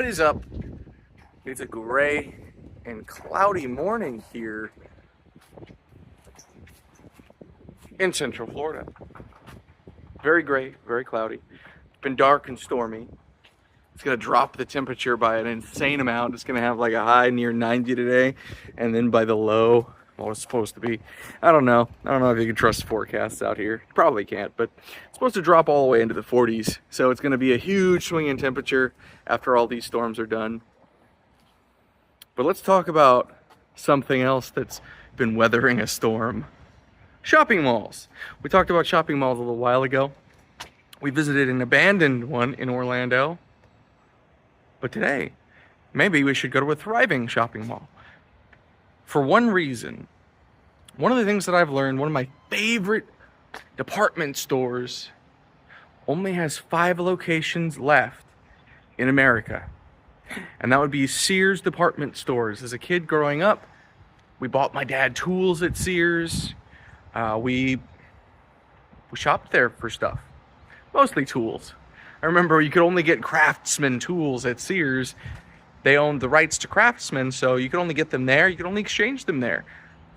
What is up? It's a gray and cloudy morning here in Central Florida. Very gray, very cloudy. It's been dark and stormy. It's gonna drop the temperature by an insane amount. It's gonna have like a high near 90 today, and then by the low, well, it's supposed to be, I don't know if you can trust forecasts out here. You probably can't, but it's supposed to drop all the way into the 40s. So it's gonna be a huge swing in temperature after all these storms are done. But let's talk about something else that's been weathering a storm. Shopping malls. We talked about shopping malls a little while ago. We visited an abandoned one in Orlando. But today, maybe we should go to a thriving shopping mall. For one reason, one of the things that I've learned, one of my favorite department stores only has 5 locations left in America. And that would be Sears department stores. As a kid growing up, we bought my dad tools at Sears. We shopped there for stuff, mostly tools. I remember you could only get Craftsman tools at Sears. They owned the rights to Craftsman, so you could only get them there. You could only exchange them there.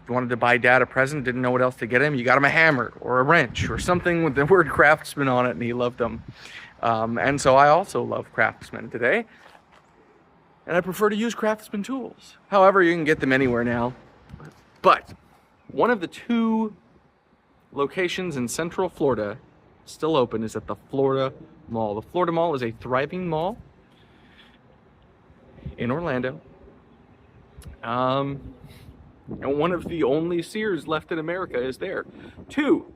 If you wanted to buy Dad a present, didn't know what else to get him, you got him a hammer or a wrench or something with the word Craftsman on it, and he loved them. And so I also love Craftsman today. And I prefer to use Craftsman tools. However, you can get them anywhere now. But one of the 2 locations in Central Florida still open is at the Florida Mall. The Florida Mall is a thriving mall in Orlando. And one of the only Sears left in America is there. 2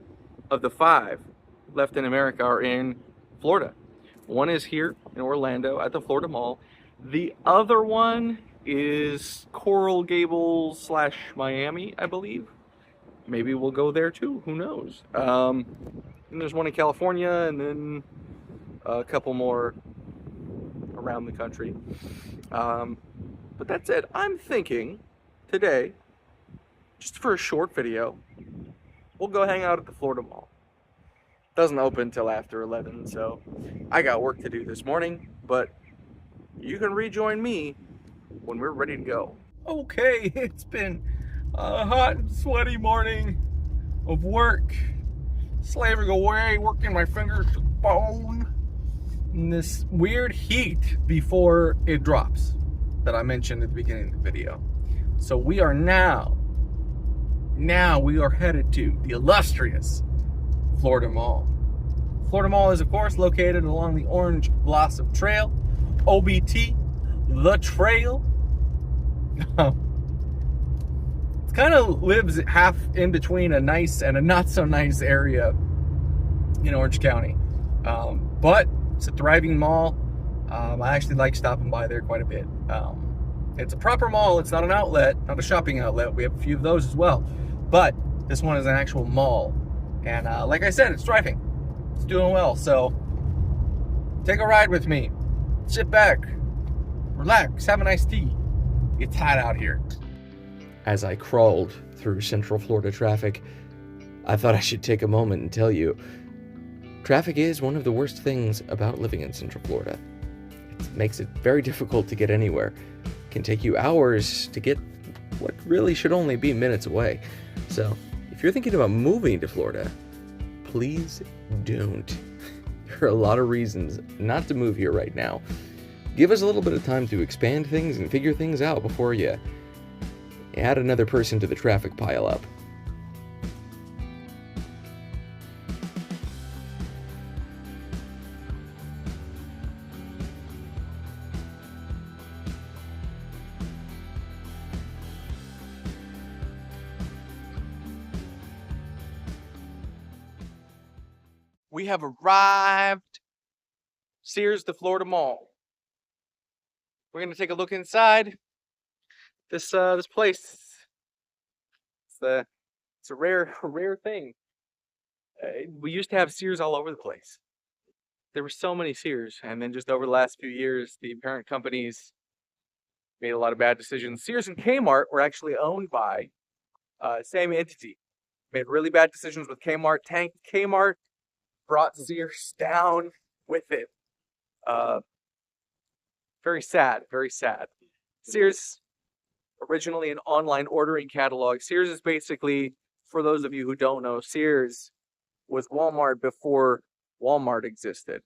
of the 5 left in America are in Florida. One is here in Orlando at the Florida Mall. The other one is Coral Gables / Miami, I believe. Maybe we'll go there too, who knows? And there's one in California, and then a couple more around the country. But that's it. I'm thinking today, just for a short video, we'll go hang out at the Florida Mall. Doesn't open until after 11, so I got work to do this morning, but you can rejoin me when we're ready to go. Okay, it's been a hot and sweaty morning of work, slaving away, working my fingers to the bone in this weird heat before it drops that I mentioned at the beginning of the video. So we are now we are headed to the illustrious Florida Mall. Florida Mall is, of course, located along the Orange Blossom Trail, OBT, the trail. It kind of lives half in between a nice and a not so nice area in Orange County. But it's a thriving mall. I actually like stopping by there quite a bit. It's a proper mall. It's not an outlet, not a shopping outlet. We have a few of those as well. But this one is an actual mall. And like I said, it's thriving. It's doing well. So take a ride with me. Sit back, relax, have a nice tea. It's hot out here. As I crawled through Central Florida traffic, I thought I should take a moment and tell you, traffic is one of the worst things about living in Central Florida. It makes it very difficult to get anywhere. It can take you hours to get what really should only be minutes away. So, if you're thinking about moving to Florida, please don't. There are a lot of reasons not to move here right now. Give us a little bit of time to expand things and figure things out before you add another person to the traffic pileup. We have arrived. Sears, the Florida Mall. We're gonna take a look inside this place. It's a rare thing. We used to have Sears all over the place. There were so many Sears, and then just over the last few years, the parent companies made a lot of bad decisions. Sears and Kmart were actually owned by same entity. Made really bad decisions with Kmart. Tanked Kmart, brought Sears down with it. Very sad, very sad. Sears, originally an online ordering catalog. Sears is basically, for those of you who don't know, Sears was Walmart before Walmart existed.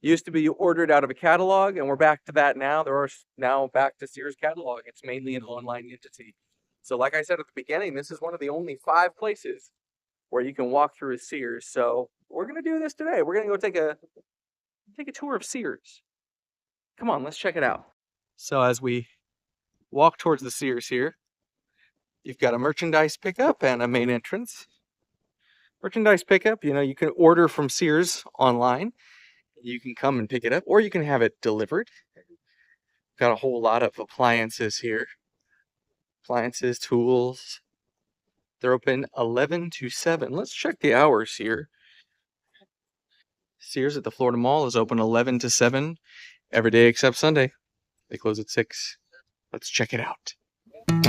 Used to be you ordered out of a catalog, and we're back to that now. There are now back to Sears catalog. It's mainly an online entity. So like I said at the beginning, this is one of the only 5 places where you can walk through a Sears. So we're gonna do this today. We're gonna go take a tour of Sears. Come on, let's check it out. So as we walk towards the Sears here, you've got a merchandise pickup and a main entrance. Merchandise pickup, you know, you can order from Sears online. You can come and pick it up, or you can have it delivered. Got a whole lot of appliances here. Appliances, tools. They're open 11 to 7. Let's check the hours here. Sears at the Florida Mall is open 11 to 7 every day except Sunday. They close at 6. Let's check it out.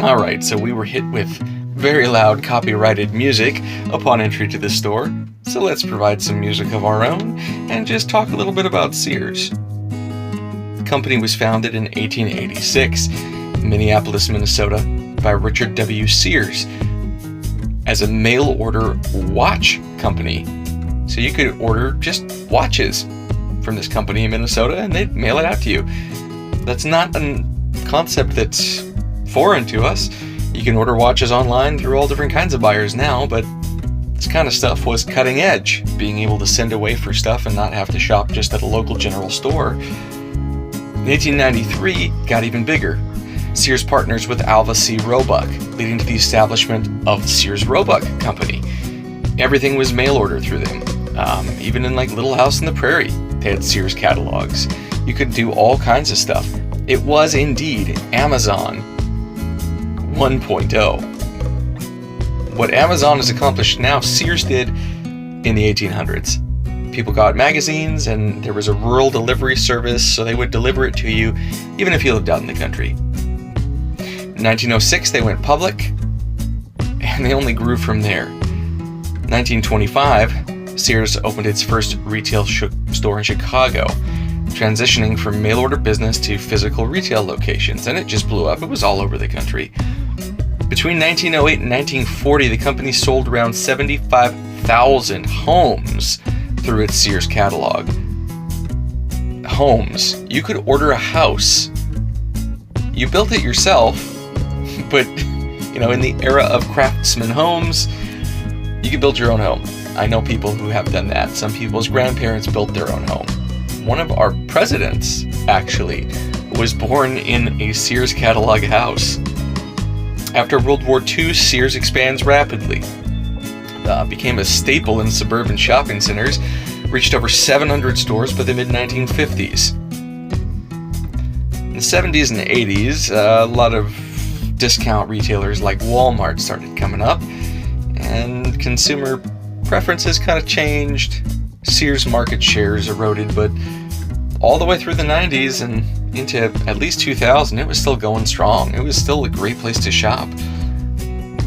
All right, so we were hit with very loud copyrighted music upon entry to the store. So let's provide some music of our own and just talk a little bit about Sears. The company was founded in 1886 in Minneapolis, Minnesota by Richard W. Sears as a mail order watch company. So you could order just watches from this company in Minnesota and they'd mail it out to you. That's not a concept that's foreign to us. You can order watches online through all different kinds of buyers now, but this kind of stuff was cutting edge, being able to send away for stuff and not have to shop just at a local general store. In 1893, got even bigger. Sears partners with Alva C. Roebuck, leading to the establishment of the Sears Roebuck Company. Everything was mail order through them. Even in like Little House on the Prairie, they had Sears catalogs. You could do all kinds of stuff. It was indeed Amazon 1.0. What Amazon has accomplished now, Sears did in the 1800s. People got magazines and there was a rural delivery service, so they would deliver it to you even if you lived out in the country. In 1906, they went public and they only grew from there. 1925, Sears opened its first retail store in Chicago, transitioning from mail order business to physical retail locations, and it just blew up. It was all over the country. Between 1908 and 1940, the company sold around 75,000 homes through its Sears catalog. Homes. You could order a house. You built it yourself, but you know, in the era of craftsman homes, you could build your own home. I know people who have done that. Some people's grandparents built their own home. One of our presidents, actually, was born in a Sears catalog house. After World War II, Sears expands rapidly. Became a staple in suburban shopping centers, reached over 700 stores by the mid-1950s. In the 70s and 80s, a lot of discount retailers like Walmart started coming up, and consumer preferences kind of changed. Sears market shares eroded, but all the way through the 90s and into at least 2000, it was still going strong. It was still a great place to shop.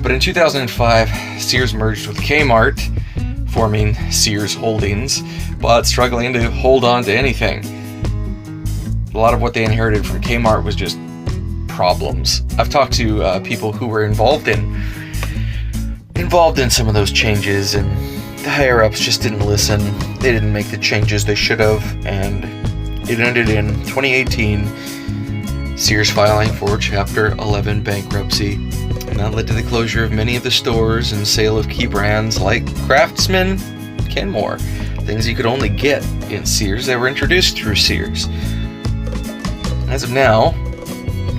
But in 2005, Sears merged with Kmart, forming Sears Holdings, but struggling to hold on to anything. A lot of what they inherited from Kmart was just problems. I've talked to people who were involved in some of those changes, and the higher-ups just didn't listen. They didn't make the changes they should have, and it ended in 2018, Sears filing for Chapter 11 bankruptcy, and that led to the closure of many of the stores and sale of key brands like Craftsman, Kenmore, things you could only get in Sears that were introduced through Sears. As of now,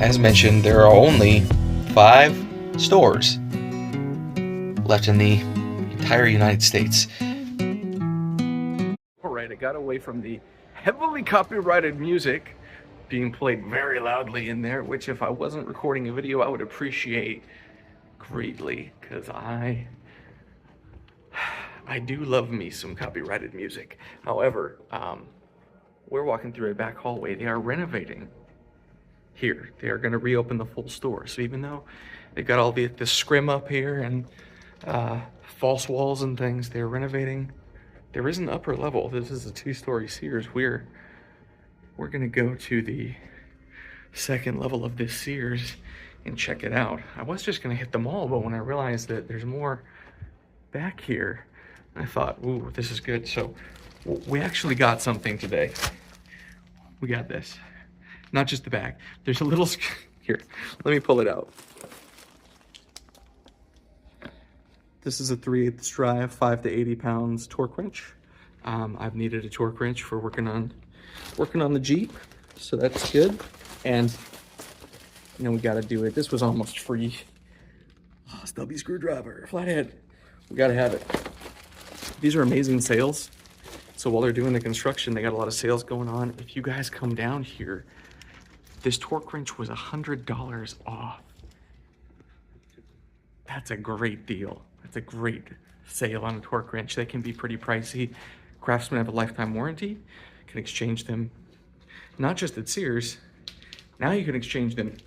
as mentioned, there are only 5 stores left in the entire United States. Alright, I got away from the heavily copyrighted music being played very loudly in there, which if I wasn't recording a video I would appreciate greatly, because I do love me some copyrighted music. However, we're walking through a back hallway. They are renovating here. They are going to reopen the full store. So even though they've got all the scrim up here and false walls and things, they're renovating. There is an upper level. This is a 2-story Sears. We're going to go to the second level of this Sears and check it out. I was just gonna hit them all, but when I realized that there's more back here, I thought, ooh, this is good. So we actually got something today. We got this, not just the bag. There's a little, here, let me pull it out. This is a 3/8 drive, 5 to 80 pounds torque wrench. I've needed a torque wrench for working on the Jeep, so that's good. And you know, we got to do it. This was almost free. Oh, stubby screwdriver, flathead. We got to have it. These are amazing sales. So while they're doing the construction, they got a lot of sales going on. If you guys come down here, this torque wrench was $100 off. That's a great deal. That's a great sale on a torque wrench. They can be pretty pricey. Craftsmen have a lifetime warranty. Can exchange them, not just at Sears. Now you can exchange them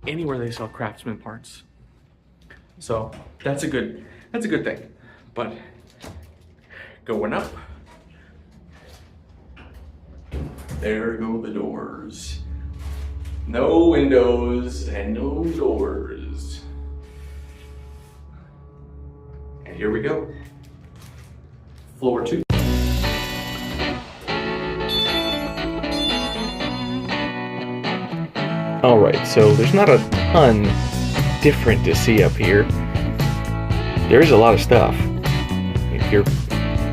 anywhere they sell Craftsman parts. So that's a good thing. But going up, there go the doors. No windows and no doors. And here we go. Floor 2. All right, so there's not a ton different to see up here. There is a lot of stuff. If you're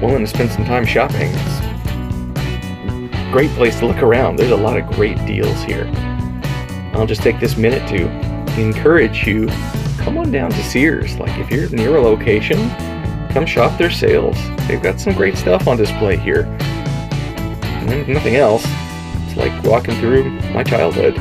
willing to spend some time shopping, it's a great place to look around. There's a lot of great deals here. I'll just take this minute to encourage you, come on down to Sears. Like, if you're near a location, come shop their sales. They've got some great stuff on display here. And if nothing else, it's like walking through my childhood.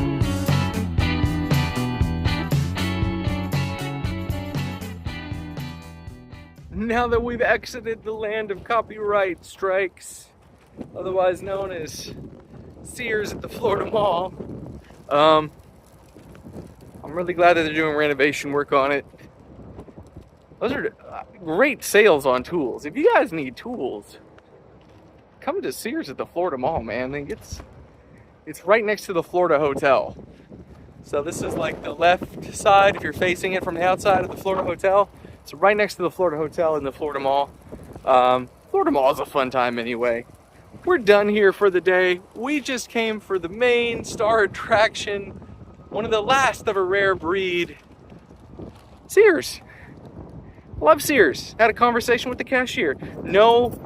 Now that we've exited the land of copyright strikes, otherwise known as Sears at the Florida Mall, I'm really glad that they're doing renovation work on it. Those are great sales on tools. If you guys need tools, come to Sears at the Florida Mall, man. It's right next to the Florida Hotel. So this is like the left side if you're facing it from the outside of the Florida Hotel. It's right next to the Florida Hotel in the Florida Mall. Florida Mall is a fun time anyway. We're done here for the day. We just came for the main star attraction, one of the last of a rare breed, Sears. Love Sears. Had a conversation with the cashier. No,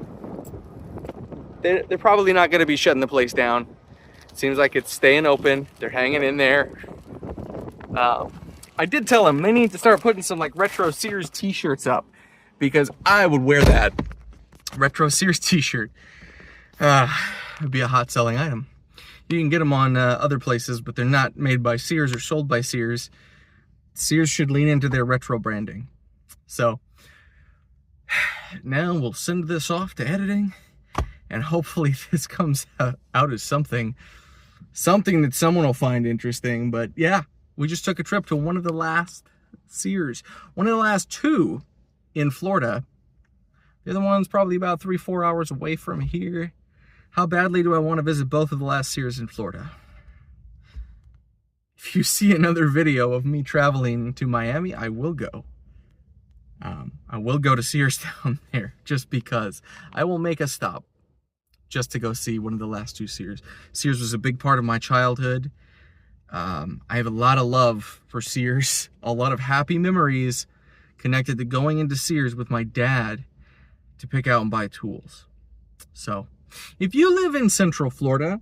they're probably not going to be shutting the place down. Seems like it's staying open. They're hanging in there. I did tell them they need to start putting some like retro Sears t-shirts up, because I would wear that retro Sears t-shirt. It'd be a hot selling item. You can get them on other places, but they're not made by Sears or sold by Sears. Sears should lean into their retro branding. So now we'll send this off to editing, and hopefully this comes out as something that someone will find interesting. But yeah, we just took a trip to one of the last Sears, one of the last two in Florida. The other one's probably about 3-4 hours away from here. How badly do I want to visit both of the last Sears in Florida? If you see another video of me traveling to Miami, I will go. I will go to Sears down there just because. I will make a stop just to go see one of the last two Sears. Sears was a big part of my childhood. I have a lot of love for Sears, a lot of happy memories connected to going into Sears with my dad to pick out and buy tools. So if you live in Central Florida,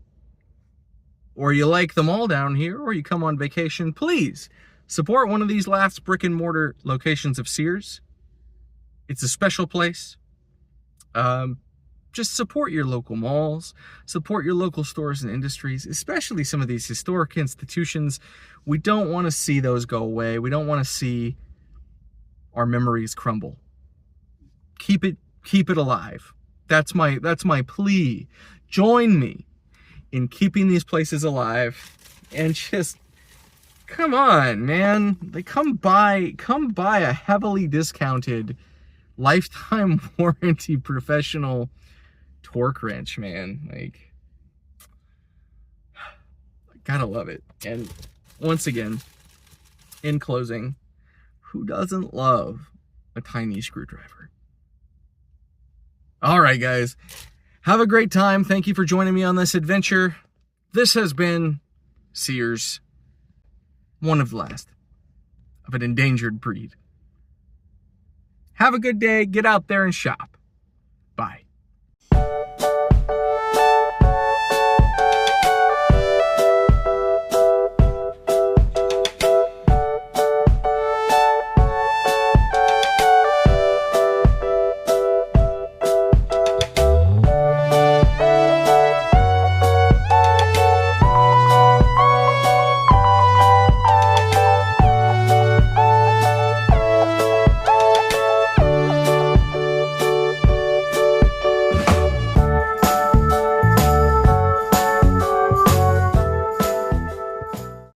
or you like the mall down here, or you come on vacation, please support one of these last brick and mortar locations of Sears. It's a special place. Just support your local malls, support your local stores and industries, especially some of these historic institutions. We don't want to see those go away. We don't want to see our memories crumble. Keep it alive. That's my plea. Join me in keeping these places alive, and just come on, man. Like, come buy a heavily discounted lifetime warranty professional torque wrench, man. Like Gotta love it. And once again, in closing, who doesn't love a tiny screwdriver? All right, guys. Have a great time. Thank you for joining me on this adventure. This has been Sears, one of the last of an endangered breed. Have a good day. Get out there and shop.